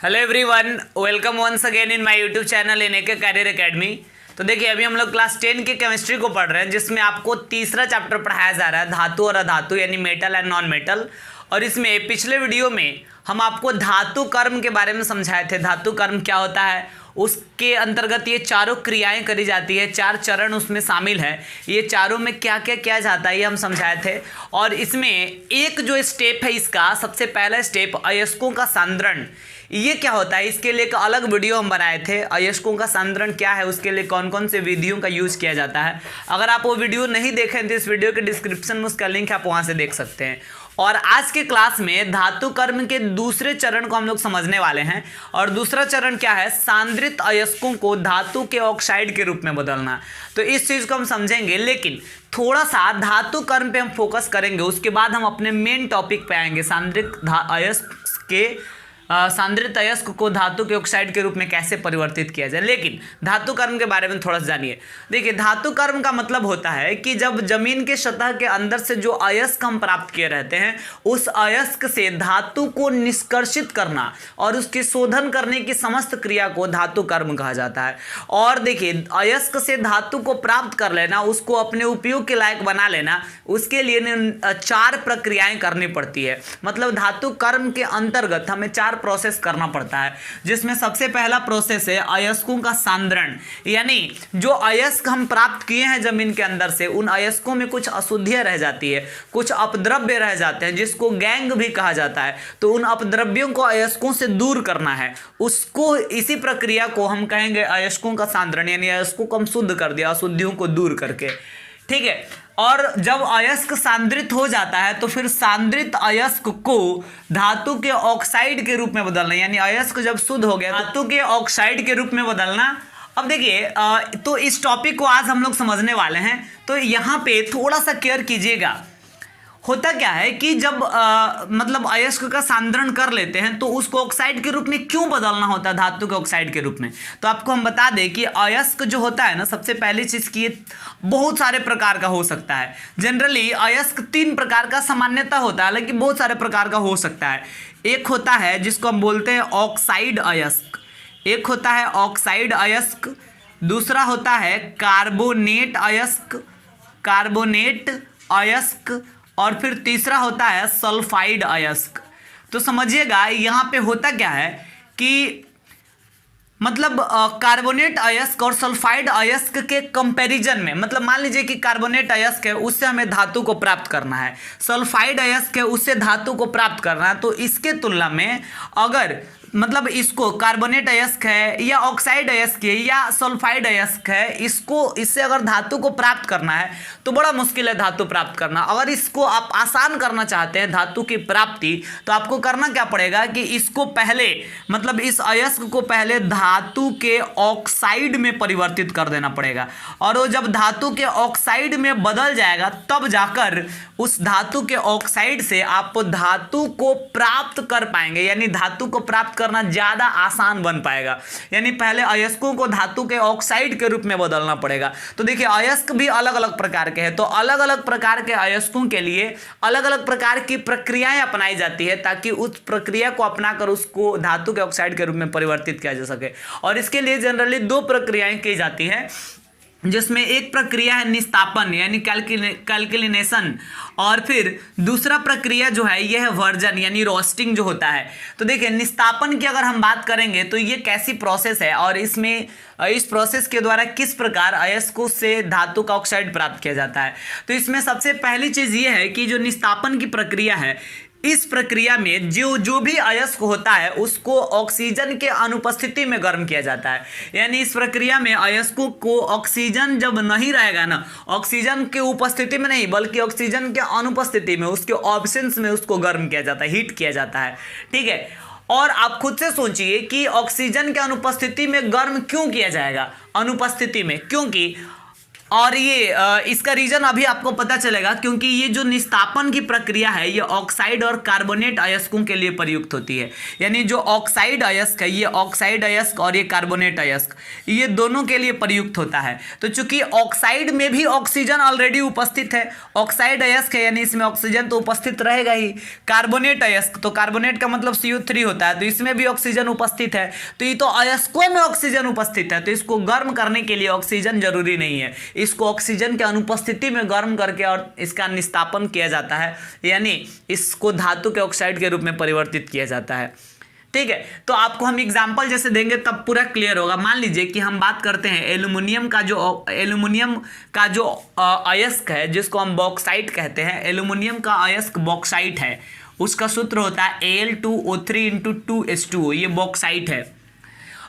Hello everyone, welcome once again in my YouTube channel in AK career academy. तो देखिए, अभी हम लोग क्लास 10 के केमिस्ट्री को पढ़ रहे हैं, जिसमें आपको तीसरा चैप्टर पढ़ाया जा रहा है धातु और अधातु, यानी मेटल एंड नॉन मेटल। और इसमें पिछले वीडियो में हम आपको धातु कर्म के बारे में समझाए थे। धातु कर्म क्या होता है, उसके अंतर्गत ये चारों क्रियाएं करी जाती है, 4 चरण उसमें शामिल है। ये चारों में क्या क्या किया जाता है ये हम समझाए थे। और इसमें एक जो स्टेप है, इसका सबसे पहला स्टेप अयस्कों का सांद्रण, ये क्या होता है, इसके लिए एक अलग वीडियो हम बनाए थे। अयस्कों का सांद्रण क्या है, उसके लिए कौन कौन से विधियों का यूज किया जाता है। अगर आप वो वीडियो नहीं देखें तो इस वीडियो के डिस्क्रिप्शन में उसका लिंक है, आप वहां से देख सकते हैं। और आज के क्लास में धातु कर्म के दूसरे चरण को हम लोग समझने वाले हैं। और दूसरा चरण क्या है, सांद्रित अयस्कों को धातु के ऑक्साइड के रूप में बदलना। तो इस चीज को हम समझेंगे, लेकिन थोड़ा सा धातु कर्म पे हम फोकस करेंगे। उसके बाद हम अपने मेन टॉपिक पे आएंगे, सांद्रित अयस्क को धातु के ऑक्साइड के रूप में कैसे परिवर्तित किया जाए। लेकिन धातु कर्म के बारे में थोड़ा सा जानिए। देखिए, धातु कर्म का मतलब होता है कि जब जमीन के सतह के अंदर से जो अयस्क हम प्राप्त किए रहते हैं, उस अयस्क से धातु को निष्कर्षित करना और उसके शोधन करने की समस्त क्रिया को धातु कर्म कहा जाता है। और देखिए, अयस्क से धातु को प्राप्त कर लेना, उसको अपने उपयोग के लायक बना लेना, उसके लिए 4 प्रक्रियाएं करनी पड़ती है। मतलब धातु कर्म के अंतर्गत हमें 4 प्रोसेस करना पड़ता है, जिसमें सबसे पहला प्रोसेस है अयस्कों का सांद्रण। यानी जो अयस्क हम प्राप्त किए हैं जमीन के अंदर से, उन अयस्कों में कुछ अशुद्धियां रह जाती है, कुछ अपद्रव्य रह जाते हैं, जिसको गैंग भी कहा जाता है। तो उन अपद्रव्यों को अयस्कों से दूर करना है, उसको, इसी प्रक्रिया को हम कहेंगे अयस्कों का सांद्रण। यानी अयस्कों को हम शुद्ध कर दिया, अशुद्धियों को दूर करके, ठीक है। और जब अयस्क सांद्रित हो जाता है तो फिर सांद्रित अयस्क को धातु के ऑक्साइड के रूप में बदलना। यानी अयस्क जब शुद्ध हो गया, धातु के ऑक्साइड के रूप में बदलना। अब देखिए, तो इस टॉपिक को आज हम लोग समझने वाले हैं। तो यहाँ पे थोड़ा सा केयर कीजिएगा। होता क्या है कि जब मतलब अयस्क का सांद्रण कर लेते हैं तो उसको ऑक्साइड के रूप में क्यों बदलना होता है, धातु के ऑक्साइड के रूप में। तो आपको हम बता दें कि अयस्क जो होता है ना, सबसे पहली चीज की बहुत सारे प्रकार का हो सकता है। जनरली अयस्क 3 प्रकार का सामान्यता होता है, लेकिन बहुत सारे प्रकार का हो सकता है। एक होता है जिसको हम बोलते हैं ऑक्साइड अयस्क, एक होता है ऑक्साइड अयस्क, दूसरा होता है कार्बोनेट अयस्क, कार्बोनेट अयस्क, और फिर तीसरा होता है सल्फाइड अयस्क। तो समझिएगा, यहाँ पे होता क्या है कि मतलब कार्बोनेट अयस्क और सल्फाइड अयस्क के कंपैरिजन में, मतलब मान लीजिए कि कार्बोनेट अयस्क है, उससे हमें धातु को प्राप्त करना है, सल्फाइड अयस्क है, उससे धातु को प्राप्त करना है। तो इसके तुलना में अगर मतलब इसको कार्बोनेट अयस्क है या ऑक्साइड अयस्क है या सल्फाइड अयस्क है, इससे अगर धातु को प्राप्त करना है तो बड़ा मुश्किल है धातु प्राप्त करना। अगर इसको आप आसान करना चाहते हैं धातु की प्राप्ति, तो आपको करना क्या पड़ेगा कि इसको पहले, मतलब इस अयस्क को पहले धातु के ऑक्साइड में परिवर्तित कर देना पड़ेगा। और वो जब धातु के ऑक्साइड में बदल जाएगा, तब जाकर उस धातु के ऑक्साइड से आप धातु को प्राप्त कर पाएंगे। यानी धातु को प्राप्त करना ज्यादा आसान बन पाएगा। यानी पहले अयस्कों को धातु के ऑक्साइड के रूप में बदलना पड़ेगा। तो देखिए, अयस्क भी अलग अलग प्रकार के हैं। तो अलग अलग प्रकार के अयस्कों के लिए अलग अलग प्रकार की प्रक्रियाएं अपनाई जाती है, ताकि उस प्रक्रिया को अपनाकर उसको धातु के ऑक्साइड के रूप में परिवर्तित किया जा सके। और इसके लिए जनरली 2 प्रक्रियाएं की जाती है, जिसमें एक प्रक्रिया है निस्तापन, यानी कैल्कुलेशन, और फिर दूसरा प्रक्रिया जो है यह है वर्जन, यानी रोस्टिंग जो होता है। तो देखिए, निस्तापन की अगर हम बात करेंगे तो ये कैसी प्रोसेस है, और इसमें इस प्रोसेस के द्वारा किस प्रकार अयस्कों से धातु का ऑक्साइड प्राप्त किया जाता है। तो इसमें सबसे पहली चीज ये है कि जो निस्तापन की प्रक्रिया है, इस प्रक्रिया में जो भी अयस्क होता है उसको ऑक्सीजन के अनुपस्थिति में गर्म किया जाता है। यानी इस प्रक्रिया में अयस्कों को ऑक्सीजन जब नहीं रहेगा ना, ऑक्सीजन के उपस्थिति में नहीं बल्कि ऑक्सीजन के अनुपस्थिति में, उसके ऑब्सेंस में उसको गर्म किया जाता है, हीट किया जाता है, ठीक है। और आप खुद से सोचिए कि ऑक्सीजन के अनुपस्थिति में गर्म क्यों किया जाएगा, अनुपस्थिति में, क्योंकि और ये इसका रीजन अभी आपको पता चलेगा, क्योंकि ये जो निस्तापन की प्रक्रिया है ये ऑक्साइड और कार्बोनेट अयस्कों के लिए प्रयुक्त होती है। यानी जो ऑक्साइड अयस्क है, ये ऑक्साइड अयस्क और ये कार्बोनेट अयस्क, ये दोनों के लिए प्रयुक्त होता है। तो चूंकि ऑक्साइड में भी ऑक्सीजन ऑलरेडी उपस्थित है, ऑक्साइड अयस्क है यानी इसमें ऑक्सीजन तो उपस्थित रहेगा ही। कार्बोनेट अयस्क, तो कार्बोनेट का मतलब CO3 होता है, तो इसमें भी ऑक्सीजन उपस्थित है। तो ये तो अयस्कों में ऑक्सीजन उपस्थित है, तो इसको गर्म करने के लिए ऑक्सीजन जरूरी नहीं है, इसको ऑक्सीजन के अनुपस्थिति में गर्म करके और इसका निस्तापन किया जाता है, यानी इसको धातु के ऑक्साइड के रूप में परिवर्तित किया जाता है। ठीक है, तो आपको हम एग्जाम्पल जैसे देंगे तब पूरा क्लियर होगा। मान लीजिए कि हम बात करते हैं एल्यूमिनियम का जो अयस्क है, जिसको हम बॉक्साइट कहते हैं। एल्यूमिनियम का अयस्क बॉक्साइट है, उसका सूत्र होता है Al2O3 × 2H2O, ये बॉक्साइट है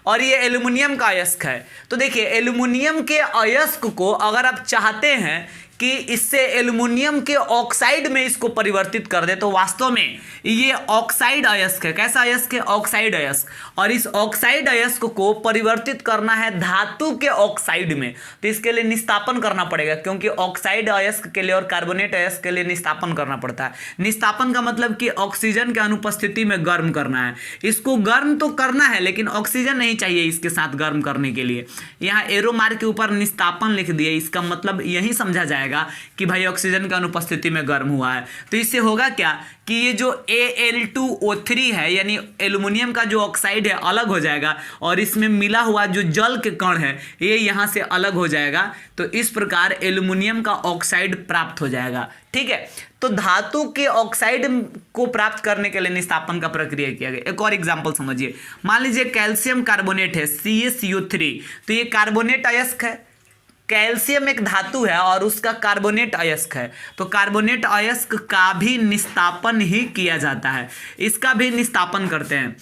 और ये एल्यूमिनियम का अयस्क है। तो देखिए एल्यूमिनियम के अयस्क को अगर आप चाहते हैं कि इससे एल्यूमिनियम के ऑक्साइड में इसको परिवर्तित कर दे, तो वास्तव में ये ऑक्साइड अयस्क है। कैसा अयस्क है? ऑक्साइड अयस्क। और इस ऑक्साइड अयस्क को परिवर्तित करना है धातु के ऑक्साइड में, तो इसके लिए निस्तापन करना पड़ेगा, क्योंकि ऑक्साइड अयस्क के लिए और कार्बोनेट अयस्क के लिए निस्तापन करना पड़ता है। निस्तापन का मतलब कि ऑक्सीजन के अनुपस्थिति में गर्म करना है। इसको गर्म तो करना है लेकिन ऑक्सीजन नहीं चाहिए इसके साथ गर्म करने के लिए। यहाँ एरो मार्क के ऊपर निस्तापन लिख दिए, इसका मतलब यही समझा जाएगा कि भाई ऑक्सीजन की अनुपस्थिति में गर्म हुआ है। तो इससे होगा क्या कि ये जो Al2O3 है यानी एल्यूमिनियम का जो ऑक्साइड है अलग हो जाएगा और इसमें मिला हुआ जो जल के कण है ये यहाँ से अलग हो जाएगा। तो इस प्रकार एल्यूमिनियम का ऑक्साइड प्राप्त हो जाएगा। ठीक है, तो धातु के ऑक्साइड को प्राप्त करने के लिए निस्तापन का प्रक्रिया किया गया। एक और एग्जांपल समझिए, मान लीजिए कैल्शियम कार्बोनेट है CaCO3, तो ये कार्बोनेट अयस्क है। कैल्शियम एक धातु है और उसका कार्बोनेट अयस्क है, तो कार्बोनेट अयस्क का भी निस्तापन ही किया जाता है, इसका भी निस्तापन करते हैं।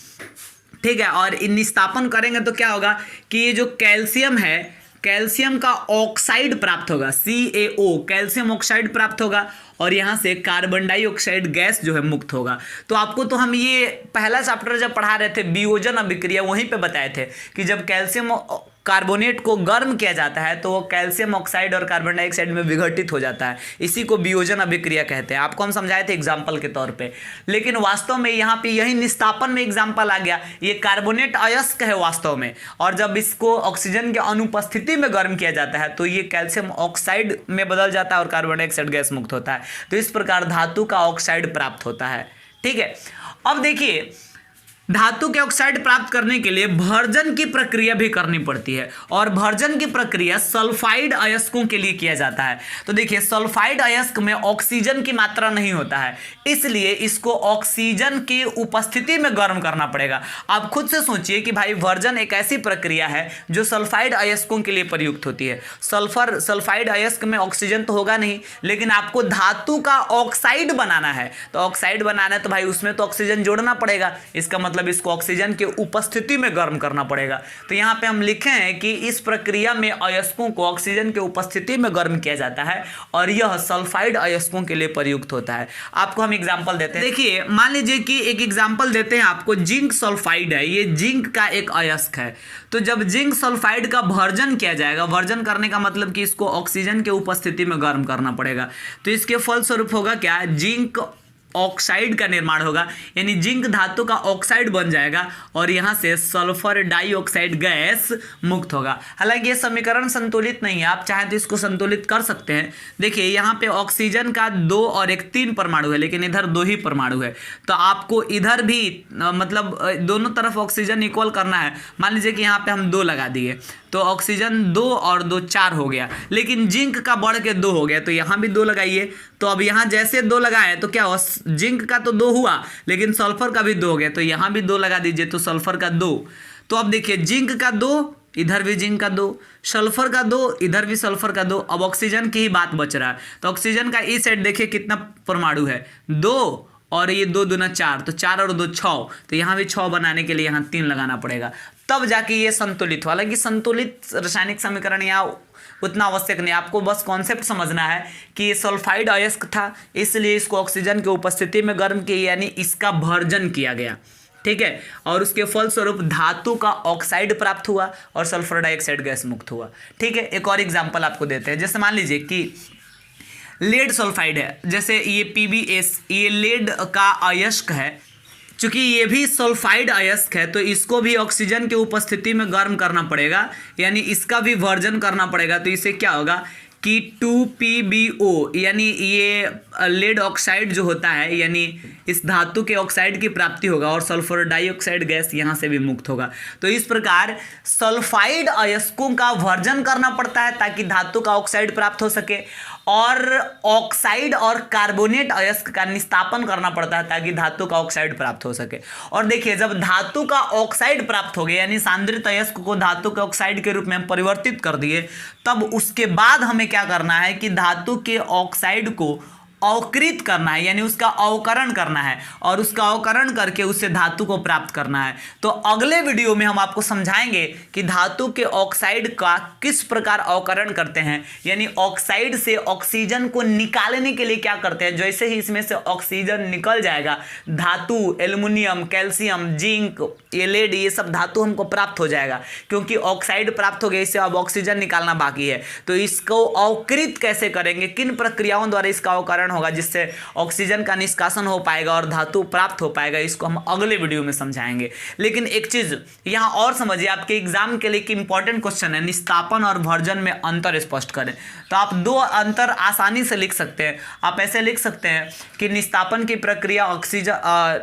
ठीक है, और इन निस्तापन करेंगे तो क्या होगा कि ये जो कैल्शियम है, कैल्शियम का ऑक्साइड प्राप्त होगा, CaO कैल्शियम ऑक्साइड प्राप्त होगा और यहाँ से कार्बन डाइऑक्साइड गैस जो है मुक्त होगा। तो आपको तो हम ये पहला चैप्टर जब पढ़ा रहे थे वियोजन अभिक्रिया, वहीं पे बताए थे कि जब कैल्शियम कार्बोनेट को गर्म किया जाता है तो वो कैल्शियम ऑक्साइड और कार्बन डाइऑक्साइड में विघटित हो जाता है, इसी को वियोजन अभिक्रिया कहते हैं। आपको हम समझाए थे एग्जाम्पल के तौर पे, लेकिन वास्तव में यहाँ पे यही निस्तापन में एग्जाम्पल आ गया। ये कार्बोनेट अयस्क है वास्तव में, और जब इसको ऑक्सीजन की अनुपस्थिति में गर्म किया जाता है तो ये कैल्शियम ऑक्साइड में बदल जाता है और कार्बन डाइऑक्साइड गैस मुक्त होता है। तो इस प्रकार धातु का ऑक्साइड प्राप्त होता है। ठीक है, अब देखिए धातु के ऑक्साइड प्राप्त करने के लिए भर्जन की प्रक्रिया भी करनी पड़ती है, और भर्जन की प्रक्रिया सल्फाइड अयस्कों के लिए किया जाता है। तो देखिए सल्फाइड अयस्क में ऑक्सीजन की मात्रा नहीं होता है, इसलिए इसको ऑक्सीजन की उपस्थिति में गर्म करना पड़ेगा। आप खुद से सोचिए कि भाई भर्जन एक ऐसी प्रक्रिया है जो सल्फाइड अयस्कों के लिए प्रयुक्त होती है। सल्फाइड अयस्क में ऑक्सीजन तो होगा नहीं, लेकिन आपको धातु का ऑक्साइड बनाना है, तो ऑक्साइड बनाना है तो भाई उसमें तो ऑक्सीजन जोड़ना पड़ेगा, इसका मतलब इसको ऑक्सीजन के उपस्थिति में गर्म करना पड़ेगा। तो यहां पे हम लिखे हैं कि इस प्रक्रिया में अयस्कों को ऑक्सीजन के उपस्थिति में गर्म किया जाता है और यह सल्फाइड अयस्कों के लिए प्रयुक्त होता है। आपको हम एग्जांपल देते हैं। देखिए मान लीजिए कि एक एग्जांपल देते हैं आपको, जिंक सल्फाइड है, ये जिंक का एक अयस्क है। तो जब जिंक सल्फाइड का भर्जन किया जाएगा, भर्जन करने का मतलब कि इसको ऑक्सीजन के उपस्थिति में गर्म करना पड़ेगा, तो इसके फलस्वरूप होगा क्या, जिंक ऑक्साइड का निर्माण होगा, यानी जिंक धातु का ऑक्साइड बन जाएगा और यहां से सल्फर डाइऑक्साइड गैस मुक्त होगा। हालांकि ये समीकरण संतुलित नहीं है, आप चाहें तो इसको संतुलित कर सकते हैं। देखिए यहाँ पे ऑक्सीजन का 2 और एक 3 परमाणु है, लेकिन इधर 2 ही परमाणु है, तो आपको इधर भी मतलब दोनों तरफ ऑक्सीजन इक्वल करना है। मान लीजिए कि यहाँ पे हम 2 लगा दिए तो ऑक्सीजन 2 और 2 4 हो गया, लेकिन जिंक का बढ़ के 2 हो गया, तो यहाँ भी 2 लगाइए। तो अब यहाँ जैसे 2 लगाए तो क्या हुआ, जिंक का तो 2 हुआ लेकिन सल्फर का भी 2 हो गया, तो यहाँ भी 2 लगा दीजिए तो सल्फर का 2। तो अब देखिए जिंक का 2, इधर भी जिंक का 2, सल्फर का 2, इधर भी सल्फर का 2। अब ऑक्सीजन की ही बात बच रहा है, तो ऑक्सीजन का इस साइड देखिए कितना परमाणु है, 2 और ये 2 दूना 4, तो 4 और 2 6, तो यहाँ भी 6 बनाने के लिए यहाँ 3 लगाना पड़ेगा, तब जाके ये संतुलित हो। हालांकि संतुलित रासायनिक समीकरण यहाँ उतना आवश्यक नहीं, आपको बस कॉन्सेप्ट समझना है कि ये सल्फाइड अयस्क था, इसलिए इसको ऑक्सीजन की उपस्थिति में गर्म किया, यानी इसका भर्जन किया गया। ठीक है, और उसके फलस्वरूप धातु का ऑक्साइड प्राप्त हुआ और सल्फर डाइऑक्साइड गैस मुक्त हुआ। ठीक है, एक और एग्जांपल आपको देते हैं। जैसे मान लीजिए कि लेड सल्फाइड है, जैसे ये PbS, ये लेड का अयस्क है। चूंकि ये भी सल्फाइड अयस्क है तो इसको भी ऑक्सीजन की उपस्थिति में गर्म करना पड़ेगा, यानी इसका भी वर्जन करना पड़ेगा। तो इससे क्या होगा कि 2PbO, यानी ये लेड ऑक्साइड जो होता है, यानी इस धातु के ऑक्साइड की प्राप्ति होगा और सल्फर डाइऑक्साइड गैस यहाँ से भी मुक्त होगा। तो इस प्रकार सल्फाइड अयस्कों का वर्जन करना पड़ता है ताकि धातु का ऑक्साइड प्राप्त हो सके, और ऑक्साइड और कार्बोनेट अयस्क का निस्तापन करना पड़ता है ताकि धातु का ऑक्साइड प्राप्त हो सके। और देखिए, जब धातु का ऑक्साइड प्राप्त हो गया, यानी सांद्रित अयस्क को धातु के ऑक्साइड के रूप में हम परिवर्तित कर दिए, तब उसके बाद हमें क्या करना है कि धातु के ऑक्साइड को अवकृत करना है, यानी उसका अवकरण करना है, और उसका अवकरण करके उससे धातु को प्राप्त करना है। तो अगले वीडियो में हम आपको समझाएंगे कि धातु के ऑक्साइड का किस प्रकार अवकरण करते हैं, यानी ऑक्साइड से ऑक्सीजन को निकालने के लिए क्या करते हैं। जैसे ही इसमें से ऑक्सीजन निकल जाएगा, धातु एल्युमिनियम, कैल्शियम, जिंक, ये लेड, ये सब धातु हमको प्राप्त हो जाएगा, क्योंकि ऑक्साइड प्राप्त हो गया, इससे अब ऑक्सीजन निकालना बाकी है। तो इसको अवकृत कैसे करेंगे, किन प्रक्रियाओं द्वारा इसका अवकरण होगा जिससे ऑक्सीजन का निष्कासन हो पाएगा और धातु प्राप्त हो पाएगा, इसको हम अगले वीडियो में समझाएंगे। लेकिन एक चीज यहां और समझिए, आपके एग्जाम के लिए एक इंपॉर्टेंट क्वेश्चन है, निस्तापन और वर्जन में अंतर स्पष्ट करें। तो आप दो अंतर आसानी से लिख सकते हैं। आप ऐसे लिख सकते हैं कि निस्तापन की प्रक्रिया,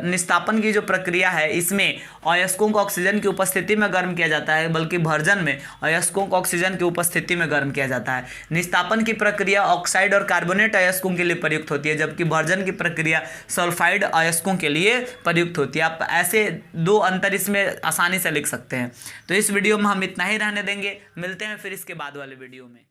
निस्तापन की जो प्रक्रिया है, इसमें अयस्कों को ऑक्सीजन की उपस्थिति में गर्म किया जाता है, बल्कि भर्जन में अयस्कों को ऑक्सीजन की उपस्थिति में गर्म किया जाता है। निस्तापन की प्रक्रिया ऑक्साइड और कार्बोनेट अयस्कों के लिए प्रयुक्त होती है, जबकि भर्जन की प्रक्रिया सल्फाइड अयस्कों के लिए प्रयुक्त होती है। आप ऐसे दो अंतर इसमें आसानी से लिख सकते हैं। तो इस वीडियो में हम इतना ही रहने देंगे, मिलते हैं फिर इसके बाद वाले वीडियो में।